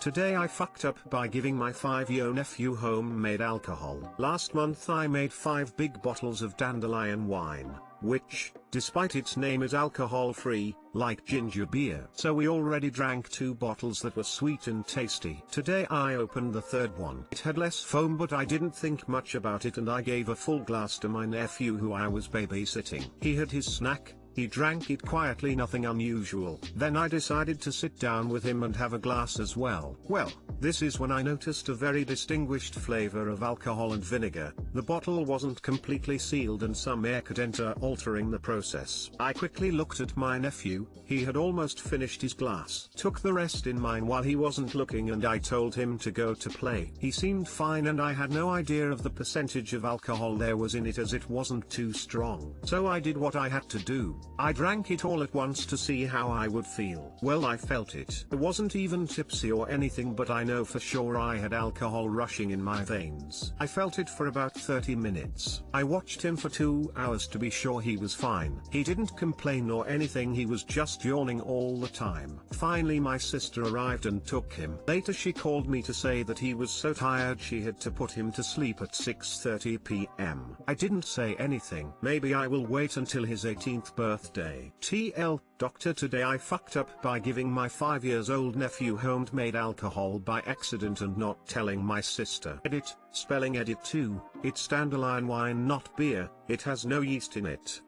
Today I fucked up by giving my 5-year-old nephew homemade alcohol. Last month I made 5 big bottles of dandelion wine, which, despite its name, is alcohol-free, like ginger beer. So we already drank 2 bottles that were sweet and tasty. Today I opened the 3rd one. It had less foam, but I didn't think much about it and I gave a full glass to my nephew who I was babysitting. He had his snack. He drank it quietly, nothing unusual. Then I decided to sit down with him and have a glass as well. Well, this is when I noticed a very distinguished flavor of alcohol and vinegar. The bottle wasn't completely sealed and some air could enter, altering the process. I quickly looked at my nephew. He had almost finished his glass. Took the rest in mine while he wasn't looking and I told him to go to play. He seemed fine and I had no idea of the percentage of alcohol there was in it, as it wasn't too strong. So I did what I had to do. I drank it all at once to see how I would feel. Well, I felt it. I wasn't even tipsy or anything, but I know for sure I had alcohol rushing in my veins. I felt it for about 30 minutes. I watched him for 2 hours to be sure he was fine. He didn't complain or anything, he was just yawning all the time. Finally my sister arrived and took him. Later she called me to say that he was so tired she had to put him to sleep at 6:30 p.m. I didn't say anything. Maybe I will wait until his 18th birthday. TL, Doctor, today I fucked up by giving my 5-year-old nephew homemade alcohol by accident and not telling my sister. Edit, spelling edit 2, it's dandelion wine not beer, it has no yeast in it.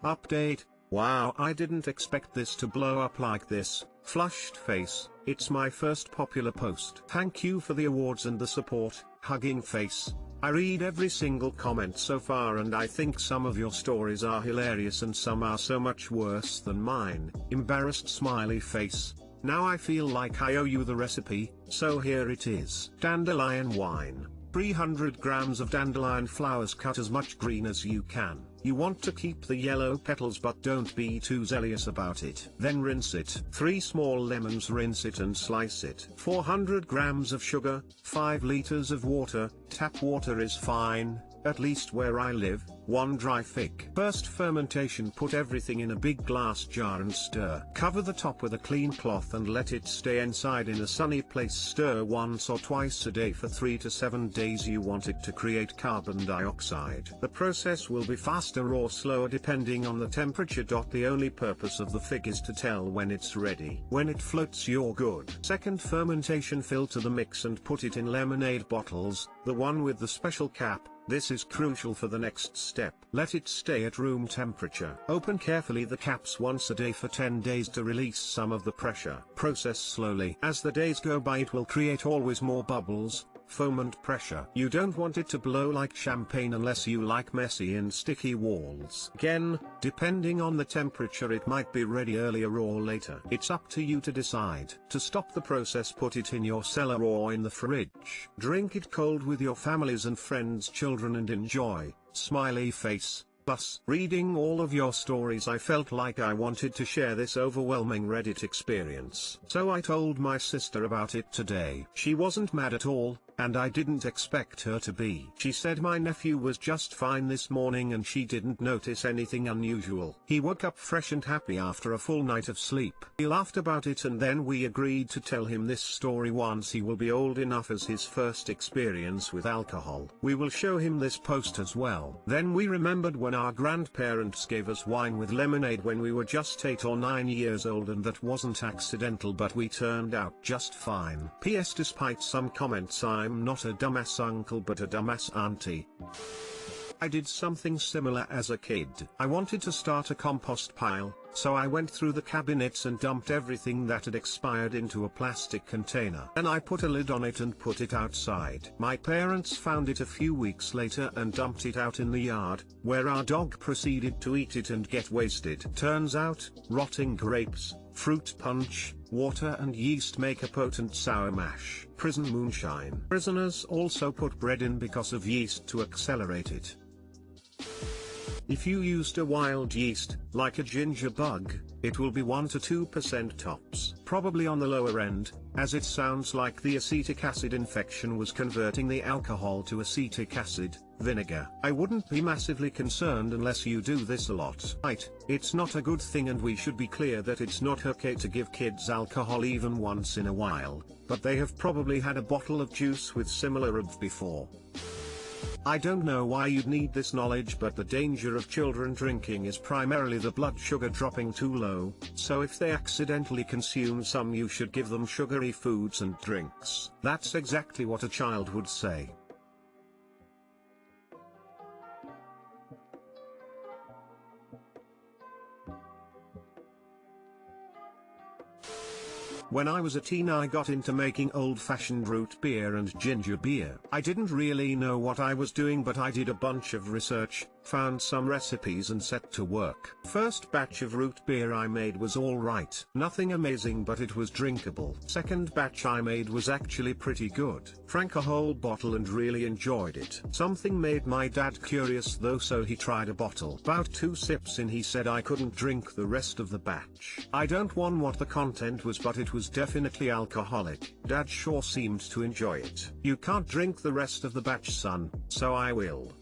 Update, wow, I didn't expect this to blow up like this. Flushed face, it's my first popular post. Thank you for the awards and the support, hugging face. I read every single comment so far and I think some of your stories are hilarious and some are so much worse than mine. Embarrassed smiley face. Now I feel like I owe you the recipe, so here it is. Dandelion wine. 300 grams of dandelion flowers, cut as much green as you can. You want to keep the yellow petals but don't be too zealous about it. Then rinse it. 3 small lemons, rinse it and slice it. 400 grams of sugar, 5 liters of water, tap water is fine, at least where I live. 1 dry fig. First fermentation, put everything in a big glass jar and stir. Cover the top with a clean cloth and let it stay inside in a sunny place. Stir once or twice a day for 3 to 7 days. You want it to create carbon dioxide. The process will be faster or slower depending on the temperature. The only purpose of the fig is to tell when it's ready. When it floats, you're good. Second fermentation, filter the mix and put it in lemonade bottles, the one with the special cap. This is crucial for the next step. Let it stay at room temperature. Open carefully the caps once a day for 10 days to release some of the pressure. Process slowly. As the days go by, it will create always more bubbles, foam and pressure. You don't want it to blow like champagne unless you like messy and sticky walls. Again, depending on the temperature, it might be ready earlier or later. It's up to you to decide. To stop the process, put it in your cellar or in the fridge. Drink it cold with your families and friends, children, and enjoy. Smiley face. Plus, reading all of your stories, I felt like I wanted to share this overwhelming Reddit experience. So I told my sister about it today. She wasn't mad at all, and I didn't expect her to be. She said my nephew was just fine this morning and she didn't notice anything unusual. He woke up fresh and happy after a full night of sleep. We laughed about it and then we agreed to tell him this story once he will be old enough, as his first experience with alcohol. We will show him this post as well. Then we remembered when our grandparents gave us wine with lemonade when we were just 8 or 9 years old, and that wasn't accidental, but we turned out just fine. P.S. Despite some comments, I'm not a dumbass uncle but a dumbass auntie. I did something similar as a kid. I wanted to start a compost pile, so I went through the cabinets and dumped everything that had expired into a plastic container. Then I put a lid on it and put it outside. My parents found it a few weeks later and dumped it out in the yard, where our dog proceeded to eat it and get wasted. Turns out, rotting grapes, fruit punch, water and yeast make a potent sour mash. Prison moonshine. Prisoners also put bread in because of yeast to accelerate it. If you used a wild yeast, like a ginger bug, it will be 1 to 2% tops. probably on the lower end, as it sounds like the acetic acid infection was converting the alcohol to acetic acid, vinegar. I wouldn't be massively concerned unless you do this a lot. Right, it's not a good thing, and we should be clear that it's not okay to give kids alcohol even once in a while, but they have probably had a bottle of juice with similar rub before. I don't know why you'd need this knowledge, but the danger of children drinking is primarily the blood sugar dropping too low, so if they accidentally consume some, you should give them sugary foods and drinks. That's exactly what a child would say. When I was a teen, I got into making old-fashioned root beer and ginger beer. I didn't really know what I was doing, but I did a bunch of research, found some recipes and set to work. First batch of root beer I made was alright. Nothing amazing, but it was drinkable. Second batch I made was actually pretty good. Drank a whole bottle and really enjoyed it. Something made my dad curious though, so he tried a bottle. About 2 sips in, he said I couldn't drink the rest of the batch. I don't want what the content was, but it was definitely alcoholic. Dad sure seemed to enjoy it. You can't drink the rest of the batch, son, so I will.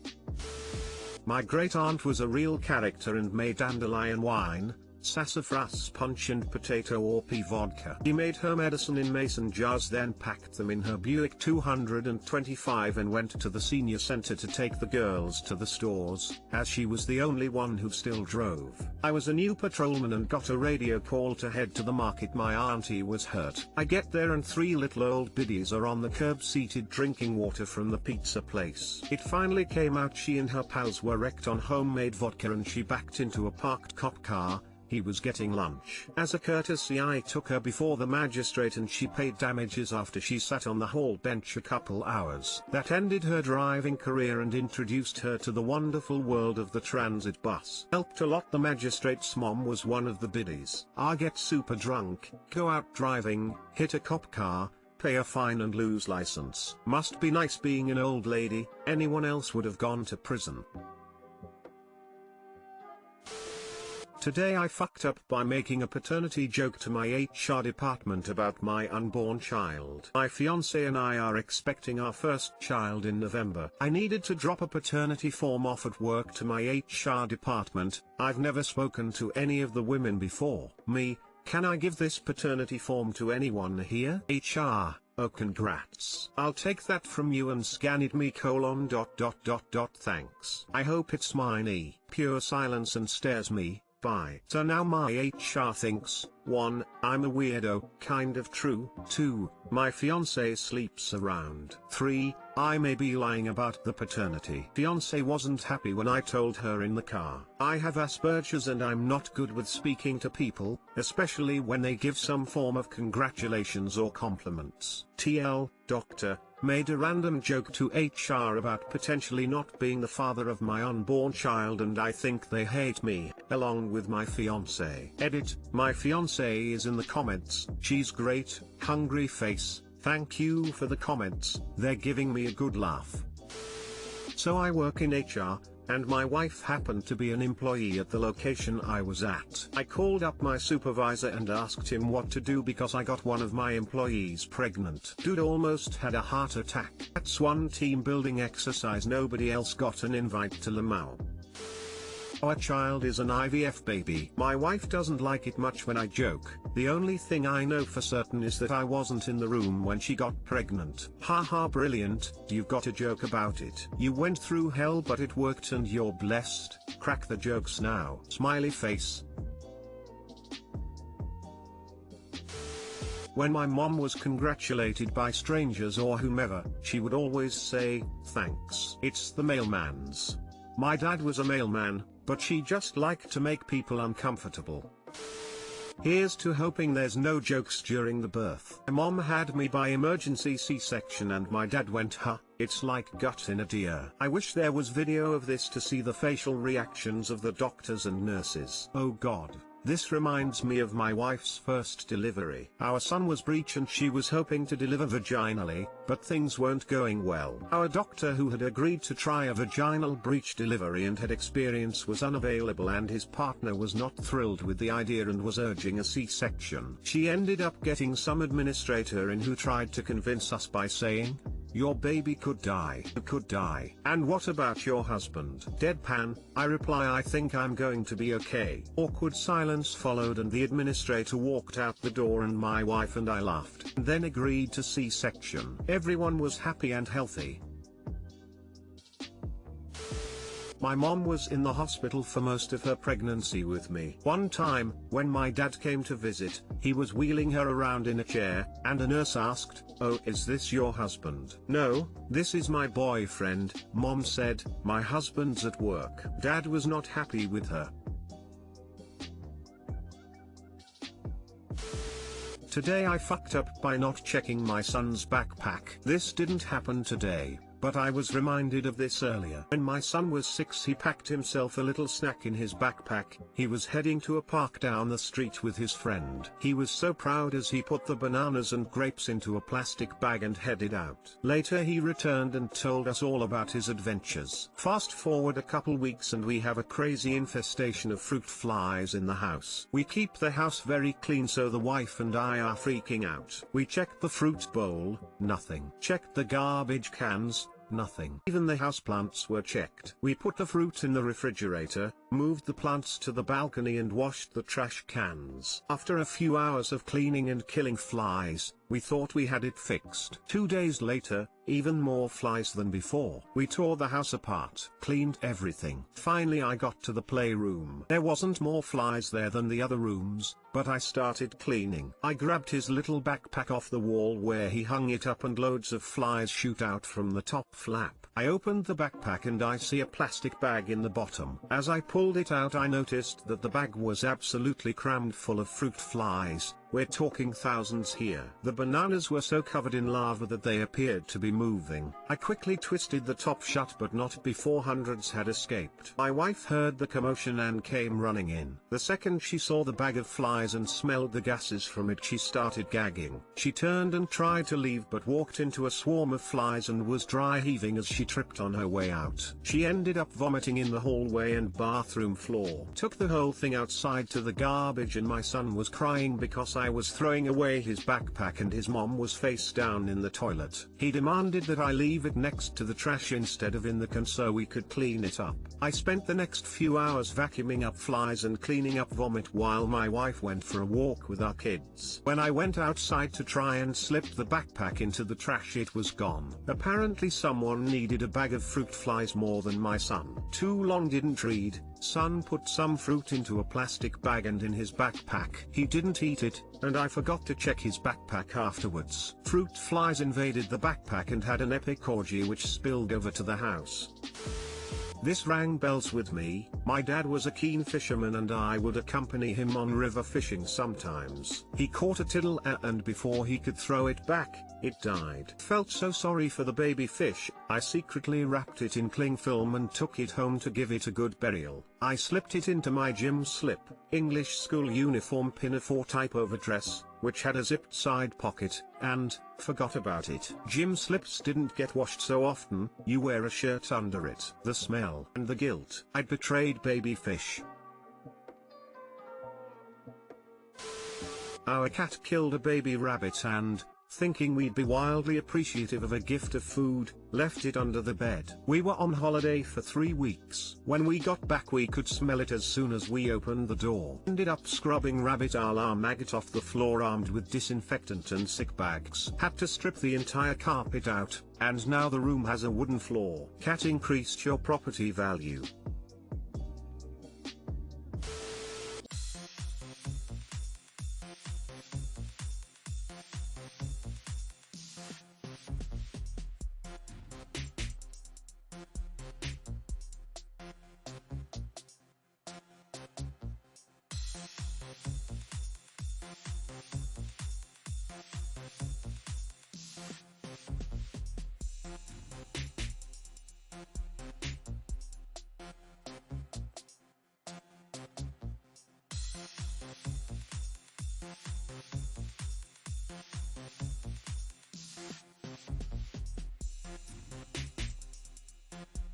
My great aunt was a real character and made dandelion wine, sassafras punch and potato or pea vodka. She made her medicine in mason jars, then packed them in her Buick 225 and went to the senior center to take the girls to the stores, as she was the only one who still drove. I was a new patrolman and got a radio call to head to the market. My auntie was hurt. I get there and 3 little old biddies are on the curb seated drinking water from the pizza place. It finally came out she and her pals were wrecked on homemade vodka and she backed into a parked cop car. He was getting lunch. As a courtesy, I took her before the magistrate and she paid damages after she sat on the hall bench a couple hours. That ended her driving career and introduced her to the wonderful world of the transit bus. Helped a lot. The magistrate's mom was one of the biddies. I get super drunk, go out driving, hit a cop car, pay a fine and lose license. Must be nice being an old lady. Anyone else would have gone to prison. Today I fucked up by making a paternity joke to my HR department about my unborn child. My fiance and I are expecting our first child in November. I needed to drop a paternity form off at work to my HR department. I've never spoken to any of the women before. Me, can I give this paternity form to anyone here? HR, oh congrats. I'll take that from you and scan it me : thanks. I hope it's mine. Pure silence and stares me. Bye. So now my HR thinks, 1, I'm a weirdo, kind of true. 2, my fiance sleeps around. 3, I may be lying about the paternity. Fiance wasn't happy when I told her in the car. I have Asperger's and I'm not good with speaking to people, especially when they give some form of congratulations or compliments. TL, doctor, made a random joke to HR about potentially not being the father of my unborn child and I think they hate me, along with my fiance. Edit, my fiance is in the comments. She's great, hungry face, thank you for the comments, they're giving me a good laugh. So I work in HR, and my wife happened to be an employee at the location I was at. I called up my supervisor and asked him what to do because I got one of my employees pregnant. Dude almost had a heart attack. That's one team building exercise. Nobody else got an invite to Lamau. Our child is an IVF baby. My wife doesn't like it much when I joke. The only thing I know for certain is that I wasn't in the room when she got pregnant. Haha, brilliant, you've got a joke about it. You went through hell but it worked and you're blessed. Crack the jokes now. Smiley face. When my mom was congratulated by strangers or whomever, she would always say, thanks. It's the mailman's. My dad was a mailman, but she just liked to make people uncomfortable. Here's to hoping there's no jokes during the birth. My mom had me by emergency C-section and my dad went, huh, it's like gut in a deer. I wish there was video of this to see the facial reactions of the doctors and nurses. Oh god. This reminds me of my wife's first delivery. Our son was breech and she was hoping to deliver vaginally, but things weren't going well. Our doctor, who had agreed to try a vaginal breech delivery and had experience, was unavailable, and his partner was not thrilled with the idea and was urging a C-section. She ended up getting some administrator in who tried to convince us by saying, "Your baby could die. You could die. And what about your husband?" Deadpan, I reply, "I think I'm going to be okay." Awkward silence followed and the administrator walked out the door and my wife and I laughed, and then agreed to C-section. Everyone was happy and healthy. My mom was in the hospital for most of her pregnancy with me. One time, when my dad came to visit, he was wheeling her around in a chair, and a nurse asked, "Oh, is this your husband?" "No, this is my boyfriend," Mom said. "My husband's at work." Dad was not happy with her. Today I fucked up by not checking my son's backpack. This didn't happen today, but I was reminded of this earlier. When my son was 6, he packed himself a little snack in his backpack. He was heading to a park down the street with his friend. He was so proud as he put the bananas and grapes into a plastic bag and headed out. Later he returned and told us all about his adventures. Fast forward a couple weeks and we have a crazy infestation of fruit flies in the house. We keep the house very clean, so the wife and I are freaking out. We checked the fruit bowl, nothing. Checked the garbage cans, nothing. Even the houseplants were checked. We put the fruit in the refrigerator, moved the plants to the balcony and washed the trash cans. After a few hours of cleaning and killing flies, we thought we had it fixed. 2 days later, even more flies than before. We tore the house apart, cleaned everything. Finally I got to the playroom. There wasn't more flies there than the other rooms, but I started cleaning. I grabbed his little backpack off the wall where he hung it up and loads of flies shoot out from the top flap. I opened the backpack and I see a plastic bag in the bottom. As I pulled it out, I noticed that the bag was absolutely crammed full of fruit flies. We're talking thousands here. The bananas were so covered in lava that they appeared to be moving. I quickly twisted the top shut, but not before hundreds had escaped. My wife heard the commotion and came running in. The second she saw the bag of flies and smelled the gases from it, she started gagging. She turned and tried to leave but walked into a swarm of flies and was dry heaving as she tripped on her way out. She ended up vomiting in the hallway and bathroom floor. Took the whole thing outside to the garbage and my son was crying because I was throwing away his backpack and his mom was face down in the toilet. He demanded that I leave it next to the trash instead of in the can so we could clean it up. I spent the next few hours vacuuming up flies and cleaning up vomit while my wife went for a walk with our kids. When I went outside to try and slip the backpack into the trash, it was gone. Apparently someone needed a bag of fruit flies more than my son. Too long didn't read. Son put some fruit into a plastic bag and in his backpack. He didn't eat it, and I forgot to check his backpack afterwards. Fruit flies invaded the backpack and had an epic orgy which spilled over to the house. This rang bells with me. My dad was a keen fisherman and I would accompany him on river fishing sometimes. He caught a tittle and before he could throw it back, it died. Felt so sorry for the baby fish, I secretly wrapped it in cling film and took it home to give it a good burial. I slipped it into my gym slip, English school uniform pinafore type overdress, which had a zipped side pocket, and forgot about it. Gym slips didn't get washed so often. You wear a shirt under it. The smell and the guilt. I'd betrayed baby fish. Our cat killed a baby rabbit and, thinking we'd be wildly appreciative of a gift of food, left it under the bed. We were on holiday for 3 weeks. When we got back we could smell it as soon as we opened the door. Ended up scrubbing rabbit a la maggot off the floor armed with disinfectant and sick bags. Had to strip the entire carpet out, and now the room has a wooden floor. Cat increased your property value.